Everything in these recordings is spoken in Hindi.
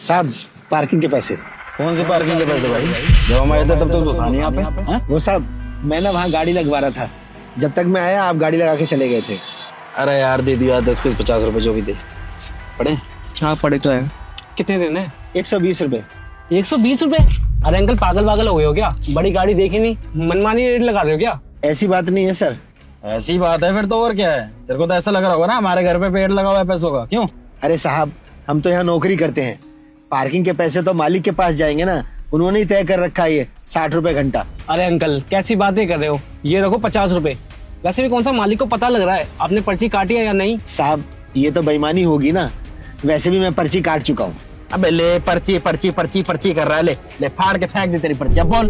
साहब पार्किंग के पैसे। कौन से पार्किंग के पैसे भाई? जब हम आए थे तब तो था नहीं यहाँ पे। हाँ? वो साहब मैं ना वहाँ गाड़ी लगवा रहा था, जब तक मैं आया आप गाड़ी लगा के चले गए थे। अरे यार दे दिया 10-50 रुपए जो भी दे पड़े। हाँ पड़े तो है। कितने देने हैं? 120 रुपए। 120 रुपए? अरे अंकल पागल वागल हो गए हो क्या? बड़ी गाड़ी देखी नहीं, मनमानी रेट लगा रहे हो क्या? ऐसी बात नहीं है सर। ऐसी बात है फिर तो और क्या है? तेरे को तो ऐसा लग रहा होगा ना हमारे घर पे पेड़ लगा हुआ है पैसों का। क्यों? अरे साहब हम तो यहाँ नौकरी करते हैं, पार्किंग के पैसे तो मालिक के पास जाएंगे ना, उन्होंने ही तय कर रखा है ये 60 रुपए घंटा। अरे अंकल कैसी बातें कर रहे हो? ये रखो 50 रुपए। वैसे भी कौन सा मालिक को पता लग रहा है आपने पर्ची काटी है या नहीं? साहब ये तो बेईमानी होगी ना, वैसे भी मैं पर्ची काट चुका हूँ। अबे ले पर्ची पर्ची पर्ची पर्ची कर रहा है। ले ले फाड़ के फेंक दे तेरी पर्ची। अब बोल।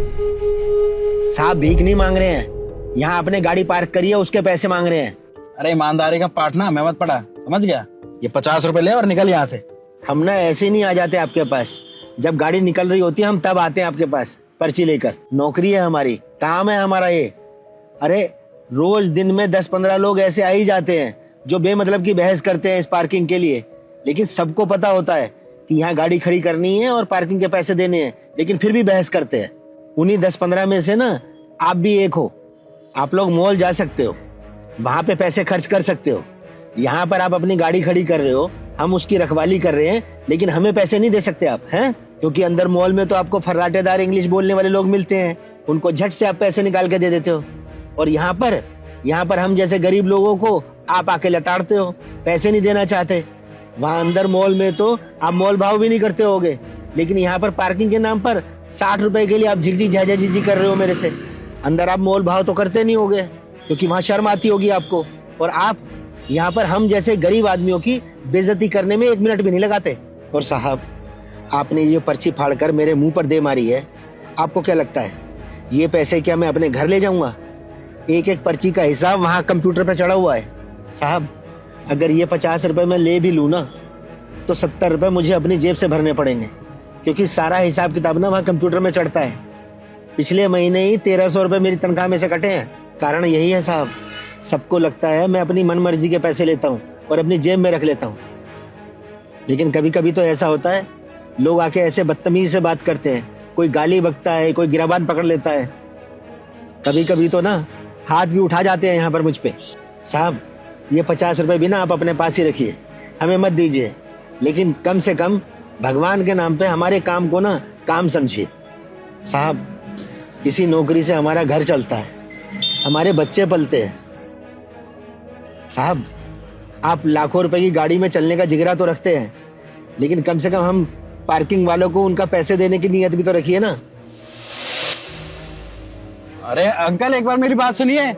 साहब भीख नहीं मांग रहे हैं, यहाँ अपने गाड़ी पार्क करिए उसके पैसे मांग रहे हैं। अरे ईमानदारी का पाठ ना मैं मत पड़ा, समझ गया? ये 50 रुपए ले और निकल यहाँ से। हम ना ऐसे नहीं आ जाते आपके पास, जब गाड़ी निकल रही होती है हम तब आते हैं आपके पास पर्ची लेकर। नौकरी है हमारी, काम है हमारा ये। अरे रोज दिन में 10-15 लोग ऐसे आ ही जाते हैं जो बेमतलब की बहस करते हैं इस पार्किंग के लिए, लेकिन सबको पता होता है कि यहाँ गाड़ी खड़ी करनी है और पार्किंग के पैसे देने हैं, लेकिन फिर भी बहस करते हैं। उन्हीं 10-15 में से ना आप भी एक हो। आप लोग मॉल जा सकते हो, वहां पे पैसे खर्च कर सकते हो, यहाँ पर आप अपनी गाड़ी खड़ी कर रहे हो, हम उसकी रखवाली कर रहे हैं, लेकिन हमें पैसे नहीं दे सकते आप, हैं? क्योंकि अंदर मॉल में तो आपको फर्राटेदार इंग्लिश बोलने वाले लोग मिलते हैं, उनको झट से आप पैसे निकाल के दे देते हो। और यहाँ पर हम जैसे गरीब लोगों को आप आके लताड़ते हो, पैसे नहीं देना चाहते। वहां अंदर मॉल में तो आप मोल भाव भी नहीं करते होगे, लेकिन यहाँ पर पार्किंग के नाम पर 60 रुपए के लिए आप झिकझिक झाझा कर रहे हो मेरे से। अंदर आप मोल भाव तो करते नहीं होगे क्योंकि वहां शर्म आती होगी आपको, और आप यहाँ पर हम जैसे गरीब आदमियों की बेइज्जती करने में 1 मिनट भी नहीं लगाते। और साहब आपने ये पर्ची फाड़कर मेरे मुंह पर दे मारी है, आपको क्या लगता है ये पैसे क्या मैं अपने घर ले जाऊंगा? एक एक पर्ची का हिसाब वहां कंप्यूटर पे चढ़ा हुआ है। साहब अगर ये 50 रुपए मैं ले भी लूँ ना तो 70 रुपए मुझे अपनी जेब से भरने पड़ेंगे, क्योंकि सारा हिसाब किताब ना वहाँ कंप्यूटर में चढ़ता है। पिछले महीने ही 1300 रुपए मेरी तनख्वाह में से कटे हैं। कारण यही है साहब, सबको लगता है मैं अपनी मन मर्जी के पैसे लेता हूँ और अपनी जेब में रख लेता हूँ, लेकिन कभी कभी तो ऐसा होता है लोग आके ऐसे बदतमीजी से बात करते हैं, कोई गाली बकता है, कोई गिराबान पकड़ लेता है, कभी कभी तो ना हाथ भी उठा जाते हैं यहाँ पर मुझ पे। साहब ये 50 रुपए भी ना आप अपने पास ही रखिए, हमें मत दीजिए, लेकिन कम से कम भगवान के नाम पे हमारे काम को ना काम समझिए। साहब इसी नौकरी से हमारा घर चलता है, हमारे बच्चे पलते हैं। साहब आप लाखों रुपए की गाड़ी में चलने का जिगरा तो रखते हैं, लेकिन कम से कम हम पार्किंग वालों को उनका पैसे देने की नीयत भी तो रखिए ना। अरे अंकल एक बार मेरी बात सुनिए।